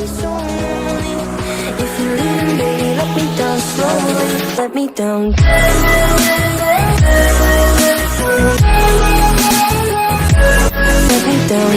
so lonely. If you're leaving, baby, let me down slowly. Let me down. Let me down.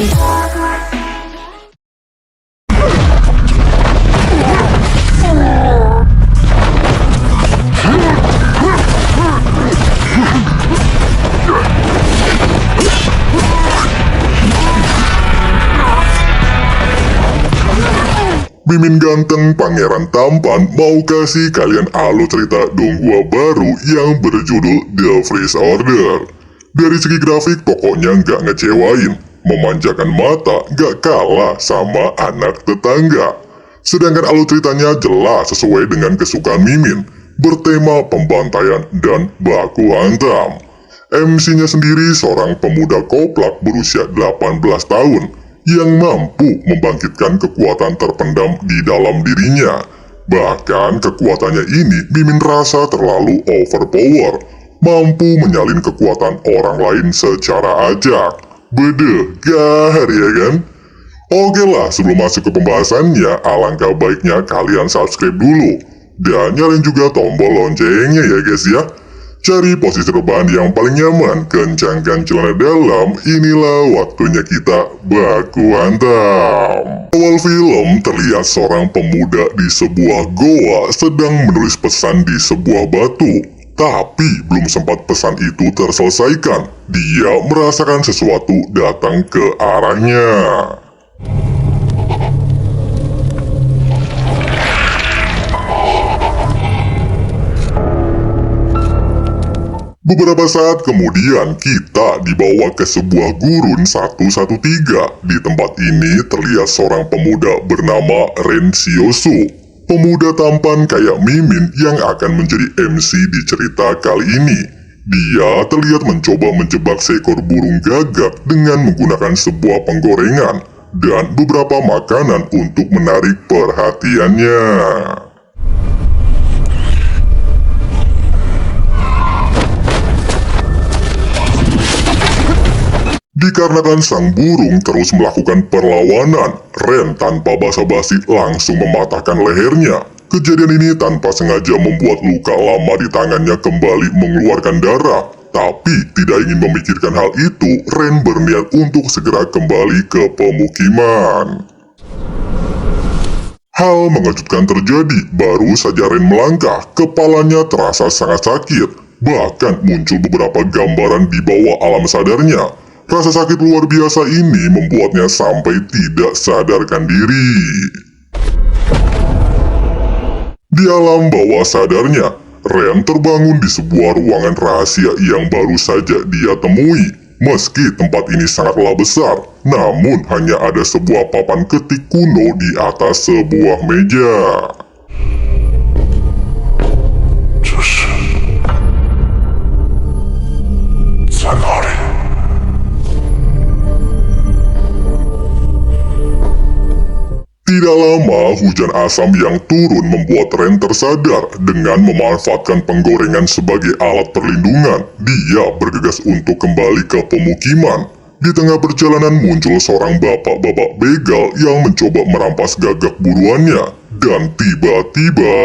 Mimin ganteng pangeran tampan mau kasih kalian alur cerita donggua baru yang berjudul The Freeze Order. Dari segi grafik pokoknya nggak ngecewain, memanjakan mata nggak kalah sama anak tetangga. Sedangkan alur ceritanya jelas sesuai dengan kesukaan Mimin, bertema pembantaian dan baku hantam. MC-nya sendiri seorang pemuda koplak berusia 18 tahun yang mampu membangkitkan kekuatan terpendam di dalam dirinya. Bahkan kekuatannya ini Mimin rasa terlalu overpower, mampu menyalin kekuatan orang lain secara acak. Bede, gahar ya kan? Oke lah, sebelum masuk ke pembahasannya, alangkah baiknya kalian subscribe dulu. Dan nyalain juga tombol loncengnya ya guys ya. Cari posisi rebahan yang paling nyaman, kencangkan celana dalam, inilah waktunya kita baku hantam. Awal film terlihat seorang pemuda di sebuah goa sedang menulis pesan di sebuah batu. Tapi belum sempat pesan itu terselesaikan, dia merasakan sesuatu datang ke arahnya. Beberapa saat kemudian kita dibawa ke sebuah gurun 113. Di tempat ini terlihat seorang pemuda bernama Ren Siosu. Pemuda tampan kayak Mimin yang akan menjadi MC di cerita kali ini. Dia terlihat mencoba menjebak seekor burung gagak dengan menggunakan sebuah penggorengan dan beberapa makanan untuk menarik perhatiannya. Dikarenakan sang burung terus melakukan perlawanan, Ren tanpa basa-basi langsung mematahkan lehernya. Kejadian ini tanpa sengaja membuat luka lama di tangannya kembali mengeluarkan darah. Tapi tidak ingin memikirkan hal itu, Ren berniat untuk segera kembali ke pemukiman. Hal mengejutkan terjadi, baru saja Ren melangkah, kepalanya terasa sangat sakit. Bahkan muncul beberapa gambaran di bawah alam sadarnya. Rasa sakit luar biasa ini membuatnya sampai tidak sadarkan diri. Di alam bawah sadarnya, Ren terbangun di sebuah ruangan rahasia yang baru saja dia temui. Meski tempat ini sangatlah besar, namun hanya ada sebuah papan ketik kuno di atas sebuah meja. Tidak lama, hujan asam yang turun membuat Ren tersadar. Dengan memanfaatkan penggorengan sebagai alat perlindungan, dia bergegas untuk kembali ke pemukiman. Di tengah perjalanan muncul seorang bapak-bapak begal yang mencoba merampas gagak buruannya. Dan tiba-tiba...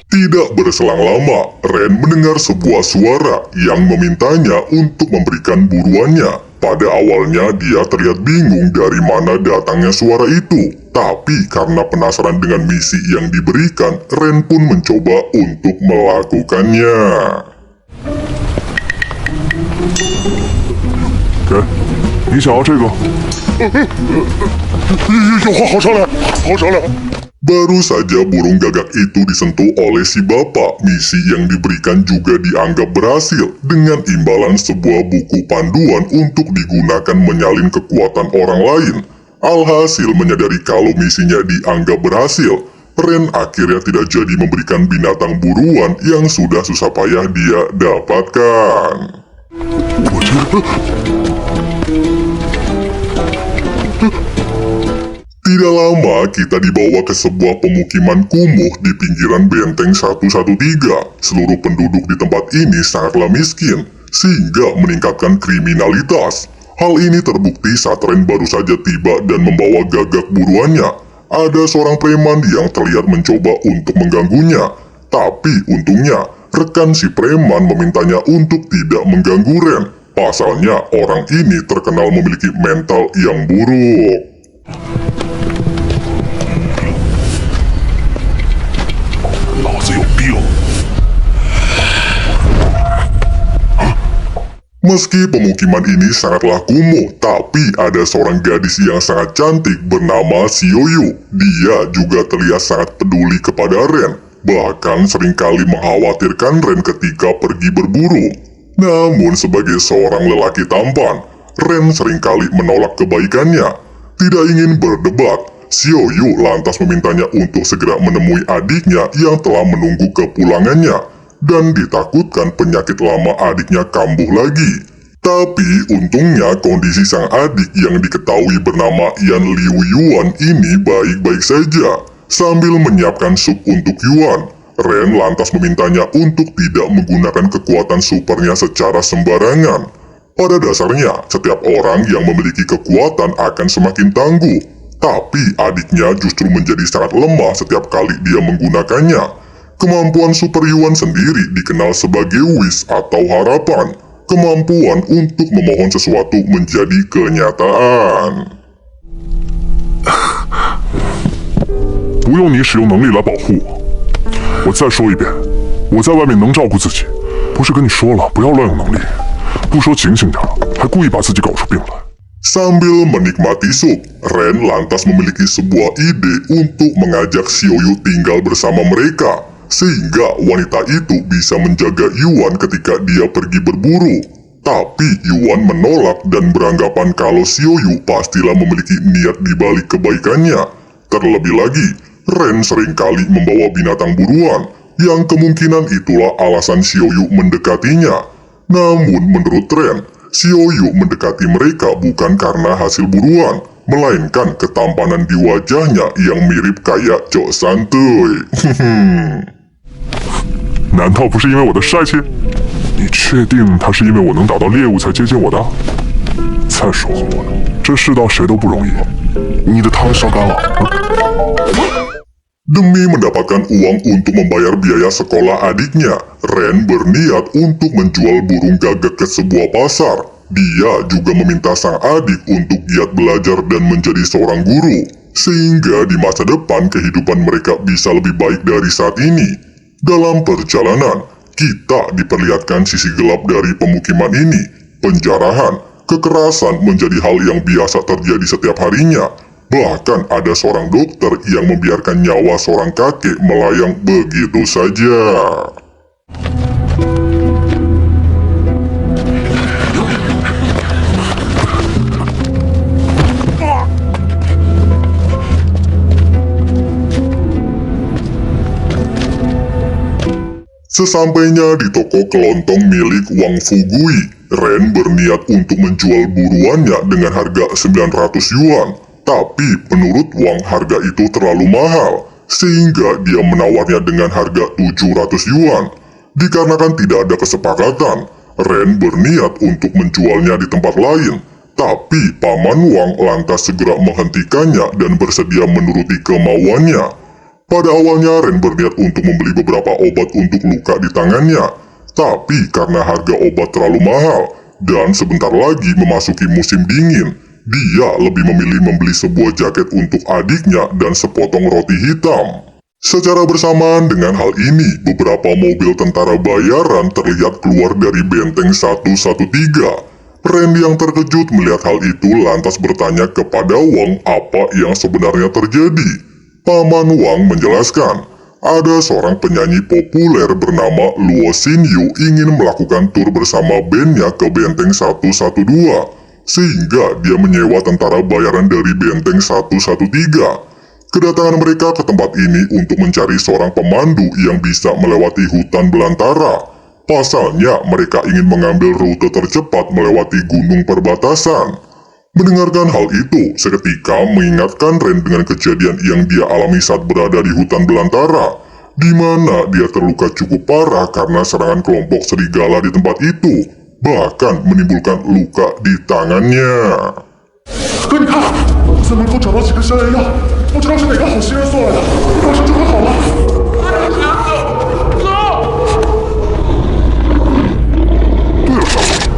Tidak berselang lama, Ren mendengar sebuah suara yang memintanya untuk memberikan buruannya. Pada awalnya dia terlihat bingung dari mana datangnya suara itu. Tapi karena penasaran dengan misi yang diberikan, Ren pun mencoba untuk melakukannya. Ren, 你想要这个？有话好商量，好商量。 Baru saja burung gagak itu disentuh oleh si bapak, misi yang diberikan juga dianggap berhasil dengan imbalan sebuah buku panduan untuk digunakan menyalin kekuatan orang lain. Alhasil menyadari kalau misinya dianggap berhasil, Ren akhirnya tidak jadi memberikan binatang buruan yang sudah susah payah dia dapatkan. Tidak lama kita dibawa ke sebuah pemukiman kumuh di pinggiran benteng 113. Seluruh penduduk di tempat ini sangatlah miskin. sehingga meningkatkan kriminalitas. Hal ini terbukti saat Ren baru saja tiba dan membawa gagak buruannya. Ada seorang preman yang terlihat mencoba untuk mengganggunya, tapi untungnya rekan si preman memintanya untuk tidak mengganggu Ren. Pasalnya orang ini terkenal memiliki mental yang buruk. Meski pemukiman ini sangatlah kumuh, tapi ada seorang gadis yang sangat cantik bernama Xiaoyu. Dia juga terlihat sangat peduli kepada Ren, bahkan seringkali mengkhawatirkan Ren ketika pergi berburu. Namun sebagai seorang lelaki tampan, Ren seringkali menolak kebaikannya. Tidak ingin berdebat, Xiaoyu lantas memintanya untuk segera menemui adiknya yang telah menunggu kepulangannya, dan ditakutkan penyakit lama adiknya kambuh lagi. Tapi untungnya kondisi sang adik yang diketahui bernama Yan Liu Yuan ini baik-baik saja. Sambil menyiapkan sup untuk Yuan, Ren lantas memintanya untuk tidak menggunakan kekuatan supernya secara sembarangan. Pada dasarnya, setiap orang yang memiliki kekuatan akan semakin tangguh. Tapi adiknya justru menjadi sangat lemah setiap kali dia menggunakannya. Kemampuan Super Yuan sendiri dikenal sebagai wish atau harapan, kemampuan untuk memohon sesuatu menjadi kenyataan. 不用你使用能力来保护我。我再说一遍，我在外面能照顾自己，不是跟你说了不要乱用能力，不说警醒点，还故意把自己搞出病来。 Sambil menikmati sup, Ren lantas memiliki sebuah ide untuk mengajak Xiaoyu tinggal bersama mereka, sehingga wanita itu bisa menjaga Yuan ketika dia pergi berburu. Tapi Yuan menolak dan beranggapan kalau Xiaoyu pastilah memiliki niat di balik kebaikannya. Terlebih lagi, Ren seringkali membawa binatang buruan, yang kemungkinan itulah alasan Xiaoyu mendekatinya. Namun menurut Ren, Xiaoyu mendekati mereka bukan karena hasil buruan, melainkan ketampanan di wajahnya yang mirip kayak Cok Santuy. 难道不是因为我的帅气？你确定他是因为我能打到猎物才接近我的？再说，这世道谁都不容易。你的汤烧干了。Demi mendapatkan uang untuk membayar biaya sekolah adiknya, Ren berniat untuk menjual burung gagak ke sebuah pasar. Dia juga meminta sang adik untuk giat belajar dan menjadi seorang guru, sehingga di masa depan kehidupan mereka bisa lebih baik dari saat ini. Dalam perjalanan, kita diperlihatkan sisi gelap dari pemukiman ini. Penjarahan, kekerasan menjadi hal yang biasa terjadi setiap harinya. Bahkan ada seorang dokter yang membiarkan nyawa seorang kakek melayang begitu saja. Sesampainya di toko kelontong milik Wang Fugui, Ren berniat untuk menjual buruannya dengan harga 900 yuan. Tapi menurut Wang harga itu terlalu mahal, sehingga dia menawarnya dengan harga 700 yuan. Dikarenakan tidak ada kesepakatan, Ren berniat untuk menjualnya di tempat lain. Tapi Paman Wang lantas segera menghentikannya dan bersedia menuruti kemauannya. Pada awalnya Ren berniat untuk membeli beberapa obat untuk luka di tangannya. Tapi karena harga obat terlalu mahal, dan sebentar lagi memasuki musim dingin, dia lebih memilih membeli sebuah jaket untuk adiknya dan sepotong roti hitam. Secara bersamaan dengan hal ini, beberapa mobil tentara bayaran terlihat keluar dari benteng 113. Ren yang terkejut melihat hal itu lantas bertanya kepada Wang apa yang sebenarnya terjadi. Paman Wang menjelaskan, ada seorang penyanyi populer bernama Luo Xinyu ingin melakukan tur bersama bandnya ke benteng 112. Sehingga dia menyewa tentara bayaran dari benteng 113. Kedatangan mereka ke tempat ini untuk mencari seorang pemandu yang bisa melewati hutan belantara. Pasalnya mereka ingin mengambil rute tercepat melewati gunung perbatasan. Mendengarkan hal itu, seketika mengingatkan Ren dengan kejadian yang dia alami saat berada di hutan belantara, di mana dia terluka cukup parah karena serangan kelompok serigala di tempat itu. bahkan menimbulkan luka di tangannya. 哥，你看，我在门口找到几个消炎药，不知道是哪个好心人送来的，马上就会好了。对了，小子，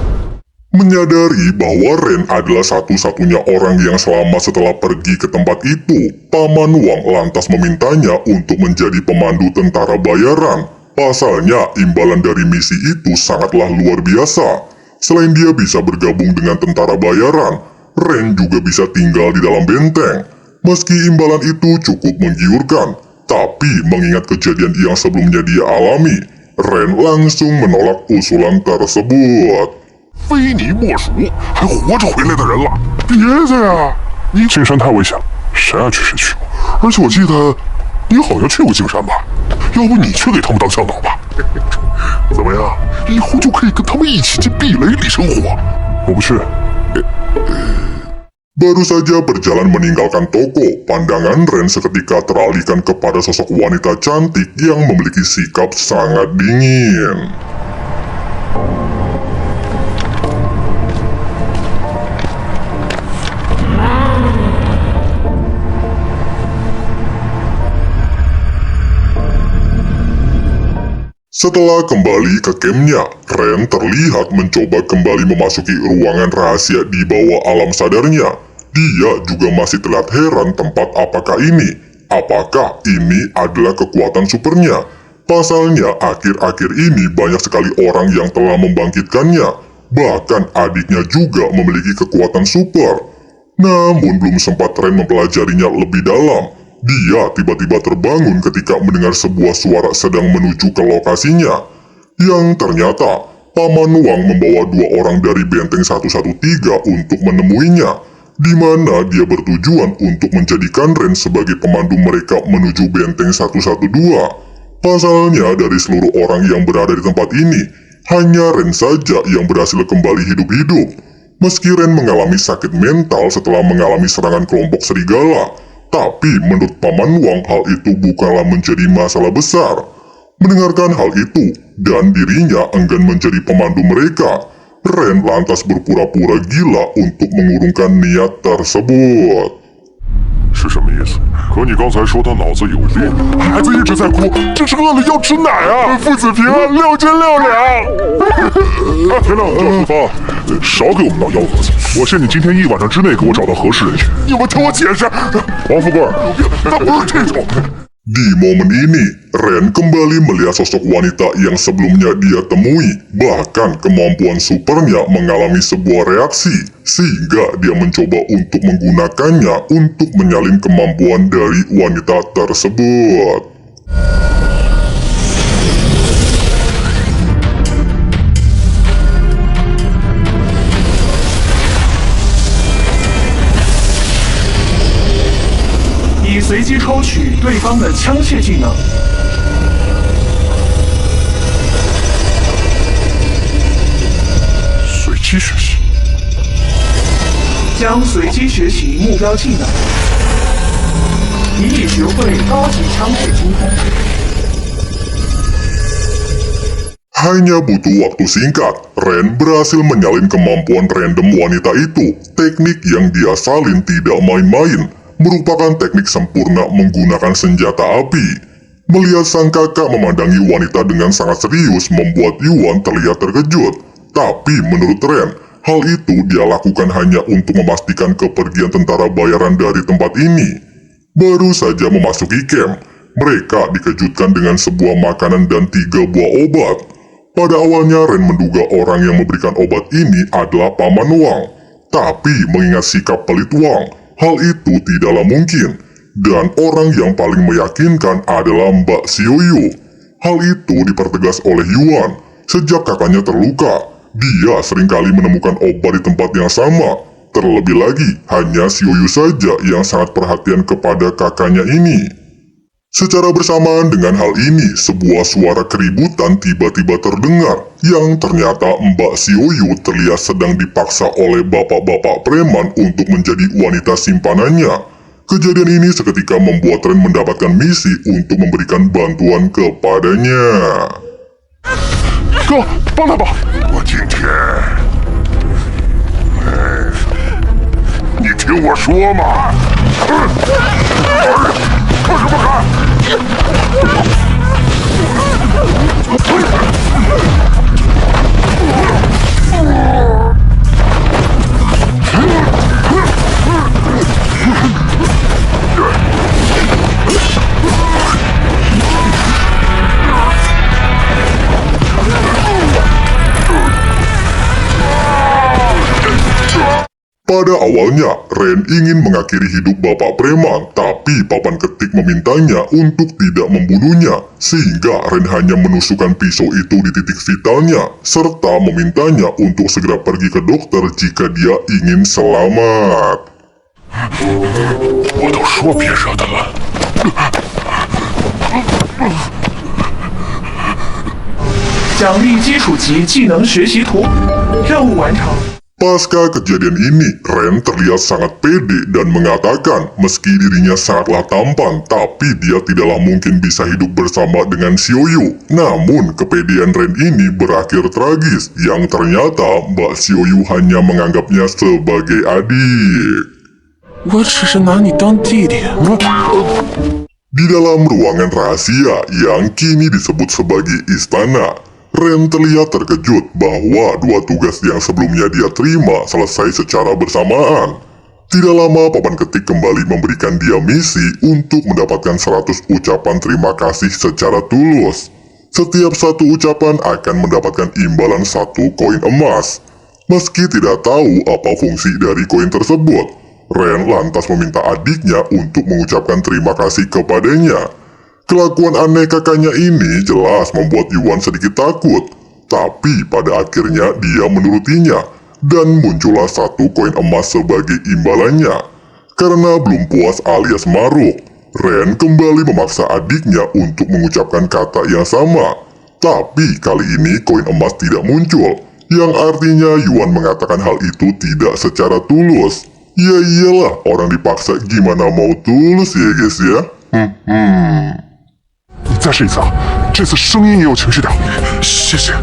Menyadari bahwa Ren adalah satu-satunya orang yang selamat setelah pergi ke tempat itu, Paman Wang lantas memintanya untuk menjadi pemandu tentara bayaran. Pasalnya, imbalan dari misi itu sangatlah luar biasa. Selain dia bisa bergabung dengan tentara bayaran, Ren juga bisa tinggal di dalam benteng. Meski imbalan itu cukup menggiurkan, tapi mengingat kejadian yang sebelumnya dia alami, Ren langsung menolak usulan tersebut. 非你莫属，还活着回来的人了，别介呀！你金山太危险了，谁爱去谁去。而且我记得你好像去过金山吧？要不你去给他们当向导吧？怎么样？以后就可以跟他们一起进壁垒里生活。我不去。 Baru saja berjalan meninggalkan toko, pandangan Ren seketika teralihkan kepada sosok wanita cantik yang memiliki sikap sangat dingin. Setelah kembali ke campnya, Ren terlihat mencoba kembali memasuki ruangan rahasia di bawah alam sadarnya. Dia juga masih terlihat heran tempat apakah ini. Apakah ini adalah kekuatan supernya? Pasalnya, akhir-akhir ini banyak sekali orang yang telah membangkitkannya. Bahkan adiknya juga memiliki kekuatan super. Namun belum sempat Ren mempelajarinya lebih dalam. Dia tiba-tiba terbangun ketika mendengar sebuah suara sedang menuju ke lokasinya. Yang ternyata, Paman Wang membawa 2 orang dari benteng 113 untuk menemuinya, di mana dia bertujuan untuk menjadikan Ren sebagai pemandu mereka menuju benteng 112. Pasalnya dari seluruh orang yang berada di tempat ini, hanya Ren saja yang berhasil kembali hidup-hidup. Meski Ren mengalami sakit mental setelah mengalami serangan kelompok serigala, tapi menurut Paman Wang hal itu bukanlah menjadi masalah besar. Mendengarkan hal itu, dan dirinya enggan menjadi pemandu mereka, Ren lantas berpura-pura gila untuk mengurungkan niat tersebut. 是什么意思？可你刚才说他脑子有病，孩子一直在哭，这是饿了要吃奶啊！父子平安，6斤6两。天亮了就出发，少给我们闹幺蛾子！我限你今天1晚上之内给我找到合适人选。你们听我解释，王富贵有病，他不是这种。 Di momen ini, Ren kembali melihat sosok wanita yang sebelumnya dia temui. Bahkan kemampuan supernya mengalami sebuah reaksi, sehingga dia mencoba untuk menggunakannya untuk menyalin kemampuan dari wanita tersebut.已随机抽取对方的枪械技能。随机学习。将随机学习目标技能，你已学会高级枪械精通。 Hanya butuh waktu singkat, Ren berhasil menyalin kemampuan random wanita itu. Teknik yang dia salin tidak main-main, merupakan teknik sempurna menggunakan senjata api. Melihat sang kakak memandangi wanita dengan sangat serius membuat Yuan terlihat terkejut. Tapi menurut Ren, hal itu dia lakukan hanya untuk memastikan kepergian tentara bayaran dari tempat ini. Baru saja memasuki camp, mereka dikejutkan dengan sebuah makanan dan 3 buah obat. Pada awalnya Ren menduga orang yang memberikan obat ini adalah Paman Wang. Tapi mengingat sikap pelit Wang, hal itu tidaklah mungkin. Dan orang yang paling meyakinkan adalah Mbak Xiaoyu. Hal itu dipertegas oleh Yuan. Sejak kakaknya terluka, dia seringkali menemukan obat di tempat yang sama. Terlebih lagi, hanya Xiaoyu saja yang sangat perhatian kepada kakaknya ini. Secara bersamaan dengan hal ini, sebuah suara keributan tiba-tiba terdengar, yang ternyata Mbak Xiaoyu terlihat sedang dipaksa oleh bapak-bapak preman untuk menjadi wanita simpanannya. Kejadian ini seketika membuat Ren mendapatkan misi untuk memberikan bantuan kepadanya. 哥，帮他吧。我今天，你听我说嘛！看什么看？Pada awalnya, Ren ingin mengakhiri hidup Bapak Preman, tapi papan ketik memintanya untuk tidak membunuhnya, sehingga Ren hanya menusukkan pisau itu di titik vitalnya, serta memintanya untuk segera pergi ke dokter jika dia ingin selamat. 我都说别惹他了。奖励基础级技能学习图，任务完成。 Pasca kejadian ini, Ren terlihat sangat pede dan mengatakan meski dirinya sangatlah tampan, tapi dia tidaklah mungkin bisa hidup bersama dengan Xiaoyu. Namun, kepedean Ren ini berakhir tragis, yang ternyata Mbak Xiaoyu hanya menganggapnya sebagai adik. 我只是拿你当弟弟。 Di dalam ruangan rahasia yang kini disebut sebagai istana, Ren terlihat terkejut bahwa dua tugas yang sebelumnya dia terima selesai secara bersamaan. Tidak lama papan ketik kembali memberikan dia misi untuk mendapatkan 100 ucapan terima kasih secara tulus. Setiap satu ucapan akan mendapatkan imbalan 1 koin emas. Meski tidak tahu apa fungsi dari koin tersebut, Ren lantas meminta adiknya untuk mengucapkan terima kasih kepadanya. Kelakuan aneh kakaknya ini jelas membuat Yuan sedikit takut, tapi pada akhirnya dia menurutinya, dan muncullah 1 koin emas sebagai imbalannya. Karena belum puas alias maruk, Ren kembali memaksa adiknya untuk mengucapkan kata yang sama. Tapi kali ini koin emas tidak muncul, yang artinya Yuan mengatakan hal itu tidak secara tulus. Ya iyalah, orang dipaksa gimana mau tulus ya guys ya. 你再试一次啊！这次声音也有情绪点。谢谢。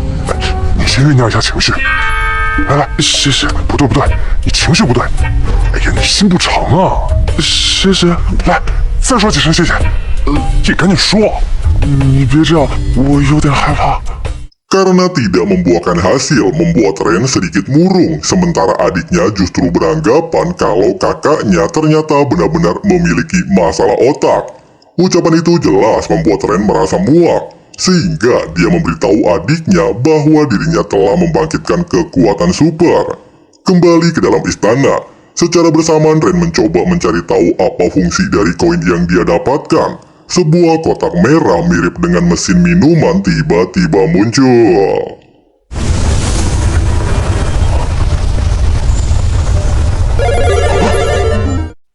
你先酝酿一下情绪。来，谢谢。不对不对，你情绪不对。哎呀，你心不诚啊！谢谢。来，再说几声谢谢。你赶紧说。你别这样，我有点害怕。 Karena tidak membuahkan hasil, membuat Ren sedikit murung, sementara adiknya justru beranggapan kalau kakaknya ternyata benar-benar memiliki masalah otak. Ucapan itu jelas membuat Ren merasa muak, sehingga dia memberitahu adiknya bahwa dirinya telah membangkitkan kekuatan super. Kembali ke dalam istana, secara bersamaan Ren mencoba mencari tahu apa fungsi dari koin yang dia dapatkan. Sebuah kotak merah mirip dengan mesin minuman tiba-tiba muncul.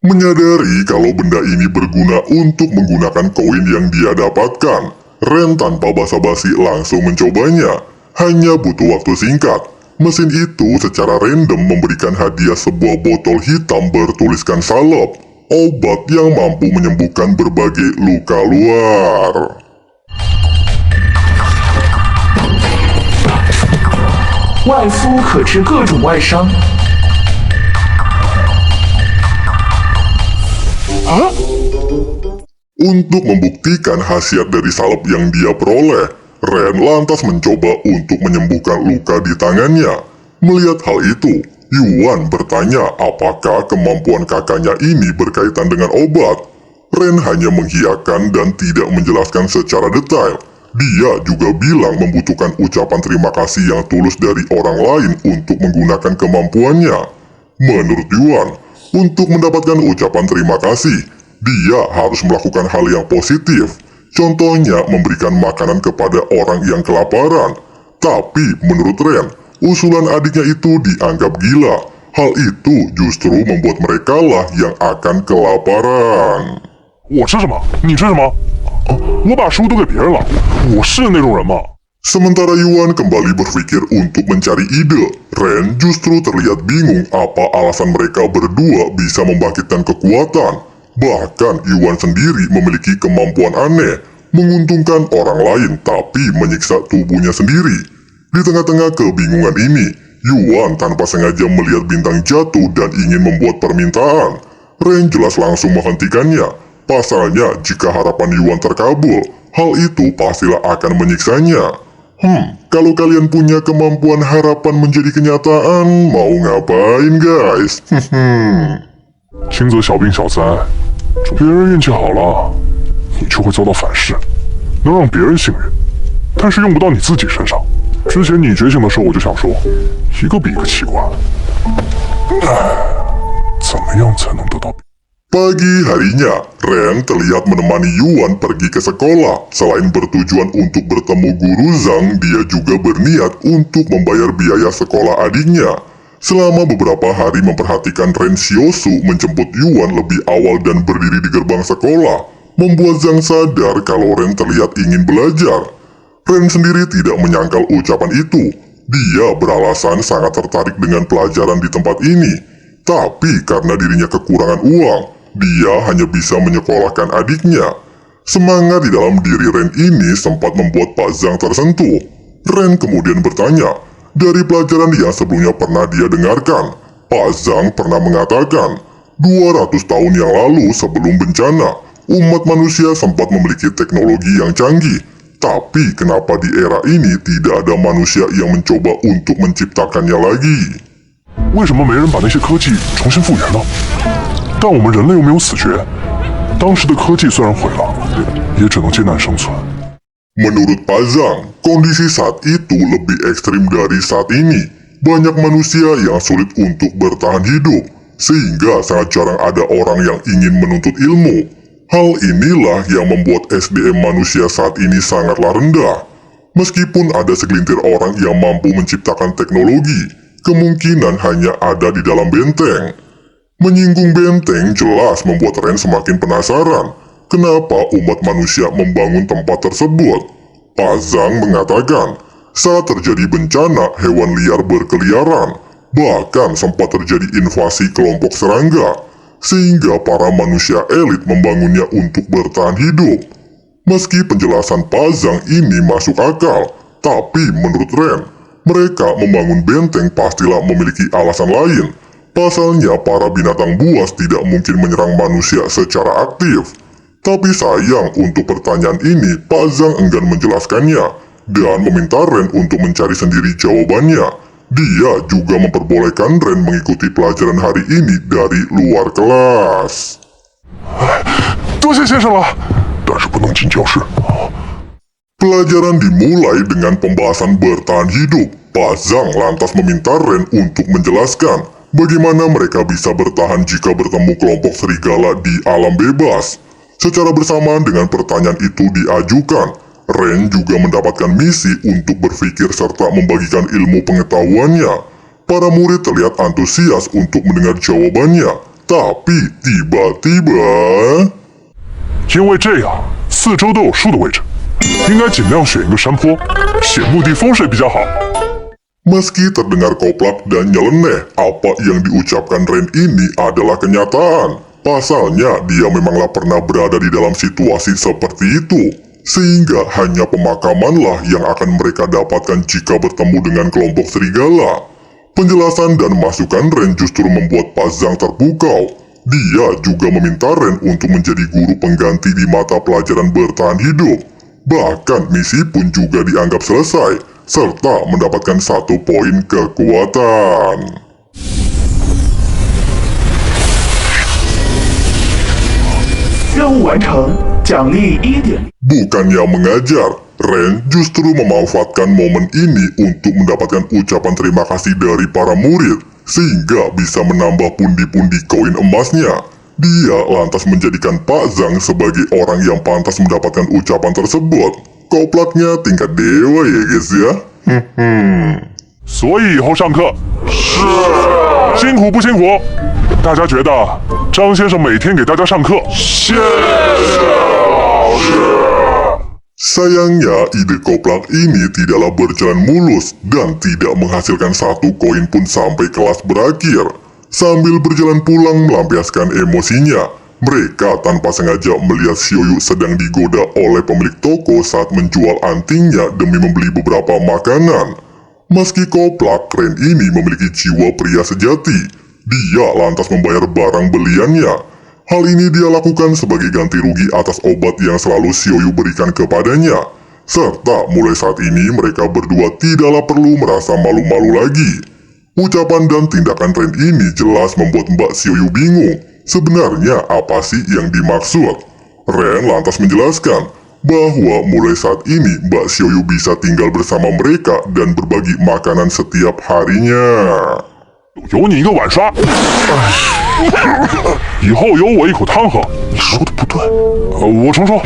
Menyadari kalau benda ini berguna untuk menggunakan koin yang dia dapatkan, Ren tanpa basa-basi langsung mencobanya. Hanya butuh waktu singkat, mesin itu secara random memberikan hadiah sebuah botol hitam bertuliskan salep, obat yang mampu menyembuhkan berbagai luka luar.外敷可治各种外伤。 Untuk membuktikan khasiat dari salep yang dia peroleh, Ren lantas mencoba untuk menyembuhkan luka di tangannya. Melihat hal itu, Yuan bertanya apakah kemampuan kakaknya ini berkaitan dengan obat. Ren hanya mengiyakan dan tidak menjelaskan secara detail. Dia juga bilang membutuhkan ucapan terima kasih yang tulus dari orang lain untuk menggunakan kemampuannya. Menurut Yuan, untuk mendapatkan ucapan terima kasih, dia harus melakukan hal yang positif. Contohnya memberikan makanan kepada orang yang kelaparan. Tapi menurut Ren, usulan adiknya itu dianggap gila. Hal itu justru membuat merekalah yang akan kelaparan. 我吃什么？你吃什么？我把食物都给别人了。我是那种人吗？ Sementara Yuan kembali berpikir untuk mencari ide, Ren justru terlihat bingung apa alasan mereka berdua bisa membangkitkan kekuatan. Bahkan Yuan sendiri memiliki kemampuan aneh, menguntungkan orang lain tapi menyiksa tubuhnya sendiri. Di tengah-tengah kebingungan ini, Yuan tanpa sengaja melihat bintang jatuh dan ingin membuat permintaan. Ren jelas langsung menghentikannya. Pasalnya, jika harapan Yuan terkabul, hal itu pastilah akan menyiksanya. Kalau kalian punya kemampuan harapan menjadi kenyataan, mau ngapain guys? 轻则小病小灾，别人运气好了，你就会遭到反噬，能让别人幸运，但是用不到你自己身上。之前你觉醒的时候，我就想说，一个比一个奇怪。怎么样才能得到？ Pagi harinya, Ren terlihat menemani Yuan pergi ke sekolah. Selain bertujuan untuk bertemu guru Zhang, dia juga berniat untuk membayar biaya sekolah adiknya. Selama beberapa hari memperhatikan Ren Xiaosu menjemput Yuan lebih awal dan berdiri di gerbang sekolah, membuat Zhang sadar kalau Ren terlihat ingin belajar. Ren sendiri tidak menyangkal ucapan itu. Dia beralasan sangat tertarik dengan pelajaran di tempat ini. Tapi karena dirinya kekurangan uang, dia hanya bisa menyekolahkan adiknya. Semangat di dalam diri Ren ini sempat membuat Pak Zhang tersentuh. Ren kemudian bertanya, dari pelajaran yang sebelumnya pernah dia dengarkan, Pak Zhang pernah mengatakan, 200 tahun yang lalu sebelum bencana, umat manusia sempat memiliki teknologi yang canggih. Tapi kenapa di era ini tidak ada manusia yang mencoba untuk menciptakannya lagi? 为什么没人把那些科技重新复原呢？但我们人类又没有死绝，当时的科技虽然毁了，也只能艰难生存。 Menurut Pak Zhang, kondisi saat itu lebih ekstrim dari saat ini. Banyak manusia yang sulit untuk bertahan hidup, sehingga sangat jarang ada orang yang ingin menuntut ilmu. Hal inilah yang membuat SDM manusia saat ini sangatlah rendah. Meskipun ada segelintir orang yang mampu menciptakan teknologi, kemungkinan hanya ada di dalam benteng. Menyinggung benteng jelas membuat Ren semakin penasaran. Kenapa umat manusia membangun tempat tersebut? Pak Zhang mengatakan, saat terjadi bencana, hewan liar berkeliaran. Bahkan sempat terjadi invasi kelompok serangga, sehingga para manusia elit membangunnya untuk bertahan hidup. Meski penjelasan Pak Zhang ini masuk akal, tapi menurut Ren, mereka membangun benteng pastilah memiliki alasan lain. Pasalnya para binatang buas tidak mungkin menyerang manusia secara aktif. Tapi sayang untuk pertanyaan ini Pak Zhang enggan menjelaskannya dan meminta Ren untuk mencari sendiri jawabannya. Dia juga memperbolehkan Ren mengikuti pelajaran hari ini dari luar kelas. 多谢先生了，但是不能进教室。 Pelajaran dimulai dengan pembahasan bertahan hidup. Pak Zhang lantas meminta Ren untuk menjelaskan bagaimana mereka bisa bertahan jika bertemu kelompok serigala di alam bebas. Secara bersamaan dengan pertanyaan itu diajukan, Ren juga mendapatkan misi untuk berpikir serta membagikan ilmu pengetahuannya. Para murid terlihat antusias untuk mendengar jawabannya, tapi tiba-tiba... 因为这样，四周都有树的位置，应该尽量选一个山坡，显目的风水比较好。 Meski terdengar koplak dan nyeleneh, apa yang diucapkan Ren ini adalah kenyataan. Pasalnya, dia memanglah pernah berada di dalam situasi seperti itu. Sehingga hanya pemakamanlah yang akan mereka dapatkan jika bertemu dengan kelompok serigala. Penjelasan dan masukan Ren justru membuat Pak Zhang terpukau. Dia juga meminta Ren untuk menjadi guru pengganti di mata pelajaran bertahan hidup. Bahkan misi pun juga dianggap selesai, serta mendapatkan 1 poin kekuatan. Bukannya mengajar, Ren justru memanfaatkan momen ini untuk mendapatkan ucapan terima kasih dari para murid, sehingga bisa menambah pundi-pundi koin emasnya. Dia lantas menjadikan Pak Zhang sebagai orang yang pantas mendapatkan ucapan tersebut. Koplaknya tingkat dewa ya guys ya. 所以以后上课是辛苦不辛苦？大家觉得张先生每天给大家上课，谢谢老师。 Sayangnya, ide koplak ini tidaklah berjalan mulus dan tidak menghasilkan 1 koin pun sampai kelas berakhir. Sambil berjalan pulang melampiaskan emosinya, mereka tanpa sengaja melihat Xiaoyu sedang digoda oleh pemilik toko saat menjual antingnya demi membeli beberapa makanan. Meski koplak, Ren ini memiliki jiwa pria sejati. Dia lantas membayar barang beliannya. Hal ini dia lakukan sebagai ganti rugi atas obat yang selalu Xiaoyu berikan kepadanya. Serta mulai saat ini mereka berdua tidaklah perlu merasa malu-malu lagi. Ucapan dan tindakan Ren ini jelas membuat Mbak Xiaoyu bingung. Sebenarnya apa sih yang dimaksud? Ren lantas menjelaskan bahwa mulai saat ini Mbak Xiaoyu bisa tinggal bersama mereka dan berbagi makanan setiap harinya. 有你一个晚上，以后有我一口汤喝。你说的不对，我重说，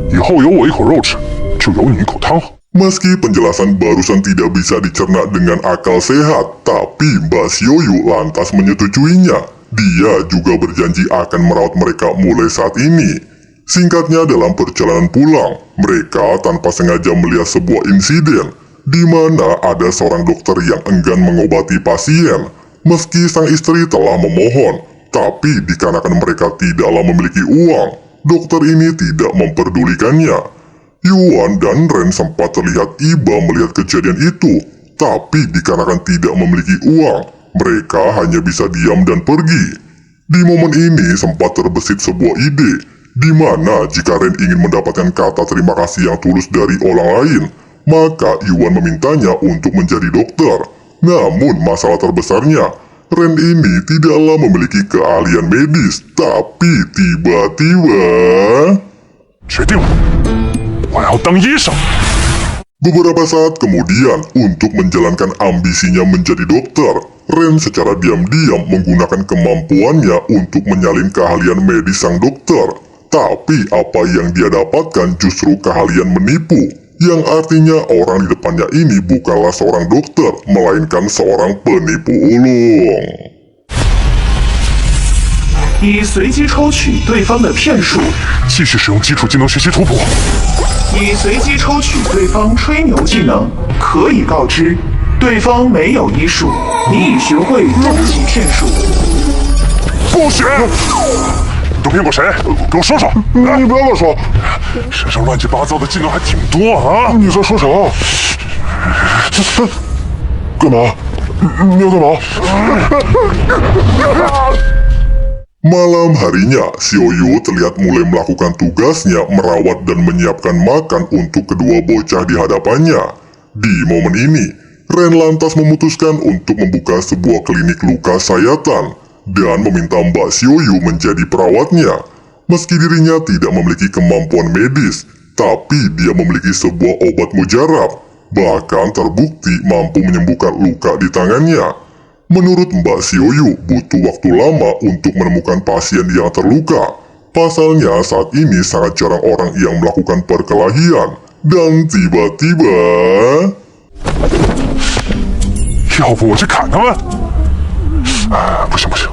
以后有我一口肉吃，就有你一口汤喝。 Meski penjelasan barusan tidak bisa dicerna dengan akal sehat, tapi Mbak Xiaoyu lantas menyetujuinya. Dia juga berjanji akan merawat mereka mulai saat ini. Singkatnya, dalam perjalanan pulang, mereka tanpa sengaja melihat sebuah insiden di mana ada seorang dokter yang enggan mengobati pasien. Meski sang istri telah memohon, tapi dikarenakan mereka tidaklah memiliki uang, dokter ini tidak memperdulikannya. Yuan dan Ren sempat terlihat iba melihat kejadian itu, tapi dikarenakan tidak memiliki uang, mereka hanya bisa diam dan pergi. Di momen ini sempat terbesit sebuah ide, di mana jika Ren ingin mendapatkan kata terima kasih yang tulus dari orang lain, maka Yuan memintanya untuk menjadi dokter. Namun masalah terbesarnya, Ren ini tidaklah memiliki keahlian medis, tapi tiba-tiba... 决定了，我要当医生。 Beberapa saat kemudian, untuk menjalankan ambisinya menjadi dokter, Ren secara diam-diam menggunakan kemampuannya untuk menyalin keahlian medis sang dokter. Tapi apa yang dia dapatkan justru keahlian menipu, yang artinya orang di depannya ini bukanlah seorang dokter, melainkan seorang penipu ulung. 以随机抽取对方的骗术，继续使用基础技能学习图谱。以随机抽取对方吹牛技能，可以告知对方没有医术，你已学会终极骗术。不许！你都骗过谁？给我说说！你不要乱说，身上乱七八糟的技能还挺多啊！你在说啥？干嘛？你要干嘛？ Malam harinya, Xiaoyu terlihat mulai melakukan tugasnya merawat dan menyiapkan makan untuk kedua bocah di hadapannya. Di momen ini, Ren lantas memutuskan untuk membuka sebuah klinik luka sayatan dan meminta Mbak Xiaoyu menjadi perawatnya. Meski dirinya tidak memiliki kemampuan medis, tapi dia memiliki sebuah obat mujarab, bahkan terbukti mampu menyembuhkan luka di tangannya. Menurut Mbak Xiaoyu, butuh waktu lama untuk menemukan pasien yang terluka. Pasalnya saat ini sangat jarang orang yang melakukan perkelahian. Dan tiba-tiba... 要不我去砍他们？不行不行，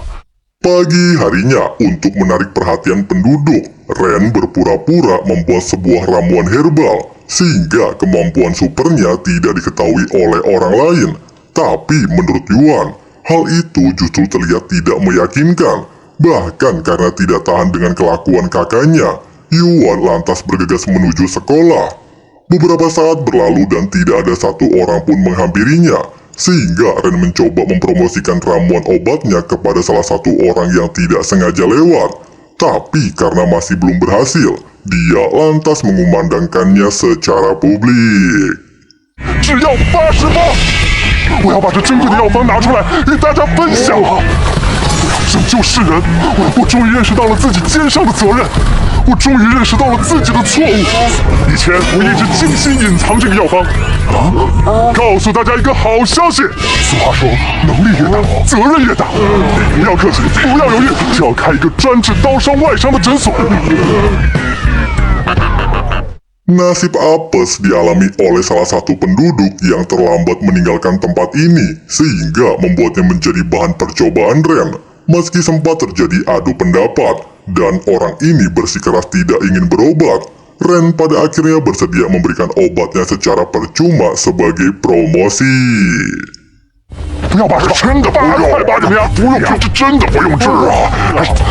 Pagi harinya, untuk menarik perhatian penduduk, Ren berpura-pura membuat sebuah ramuan herbal, sehingga kemampuan supernya tidak diketahui oleh orang lain. Tapi menurut Yuan, hal itu justru terlihat tidak meyakinkan. Bahkan karena tidak tahan dengan kelakuan kakaknya, Yuan lantas bergegas menuju sekolah. Beberapa saat berlalu dan tidak ada satu orang pun menghampirinya, sehingga Ren mencoba mempromosikan ramuan obatnya kepada salah satu orang yang tidak sengaja lewat. Tapi karena masih belum berhasil, dia lantas mengumandangkannya secara publik. 只要80包！我要把这珍贵的药方拿出来与大家分享！我要拯救世人！我终于认识到了自己肩上的责任，我终于认识到了自己的错误。以前我一直精心隐藏这个药方。告诉大家一个好消息！俗话说，能力越大，责任越大。不要客气，不要犹豫，就要开一个专治刀伤外伤的诊所。 Nasib apes dialami oleh salah satu penduduk yang terlambat meninggalkan tempat ini, sehingga membuatnya menjadi bahan percobaan Ren. Meski sempat terjadi adu pendapat, dan orang ini bersikeras tidak ingin berobat, Ren pada akhirnya bersedia memberikan obatnya secara percuma sebagai promosi. 不要把这真的不用，怎么样？不用，这真的不用治啊！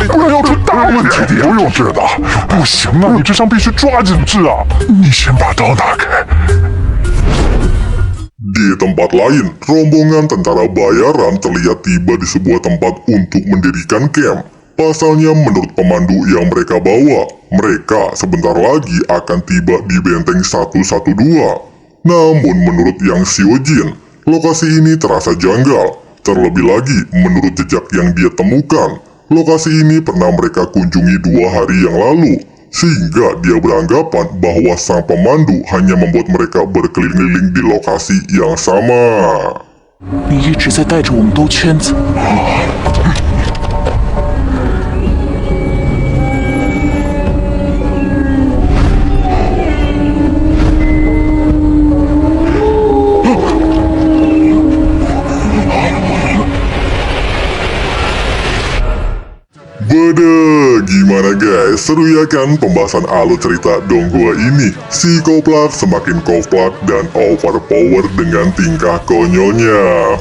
不然要出大问题的。不用治的，不行啊！你这伤必须抓紧治啊！你先把刀拿开。Di tempat lain, rombongan tentara bayaran terlihat tiba di sebuah tempat untuk mendirikan camp. Pasalnya menurut pemandu yang mereka bawa, mereka sebentar lagi akan tiba di benteng 112. Namun menurut Yang Xiujin, lokasi ini terasa janggal. Terlebih lagi, menurut jejak yang dia temukan, lokasi ini pernah mereka kunjungi 2 hari yang lalu. Sehingga dia beranggapan bahwa sang pemandu hanya membuat mereka berkeliling-keliling di lokasi yang sama. 你一直在带着我们兜圈子。Bada, gimana guys? Seru ya kan pembahasan alur cerita Donghua ini? Si Koplak semakin koplak dan overpower dengan tingkah konyolnya.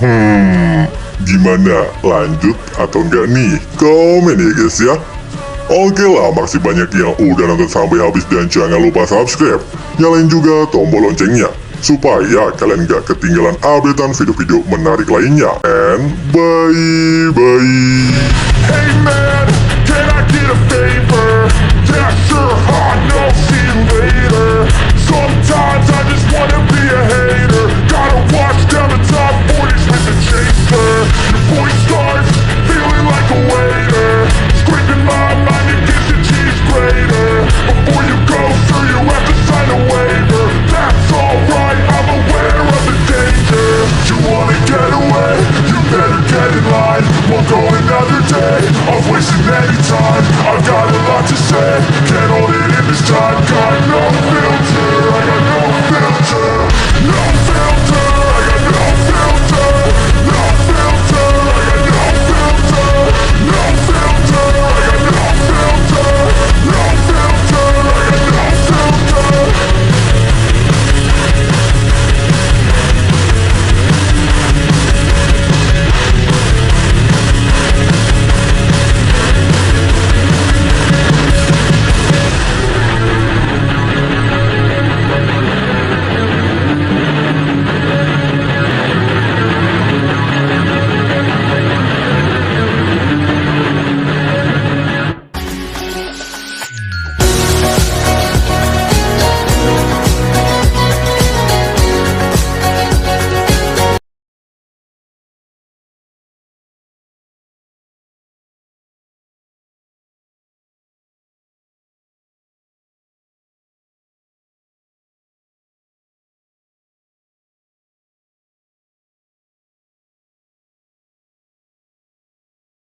Gimana? Lanjut atau enggak nih? Komen ya guys ya. Oke lah, makasih banyak yang udah nonton sampai habis dan jangan lupa subscribe. Nyalain juga tombol loncengnya supaya kalian gak ketinggalan updatean video-video menarik lainnya. And bye-bye. Hey man, can I get a favor? Yeah, sure, I know, see you later. Sometimes I just wanna be a hater. Gotta watch down the top 40s with the chaser. Your voice starts feeling like a waiter. Scraping my mind to get the cheese grater. Before you go through, you have to sign a waiver. That's alright, I'm aware of the danger. You wanna get away? You better get in line. Won't go another day. I'm wasting any time. I've got a lot to say. Can't hold it in this time.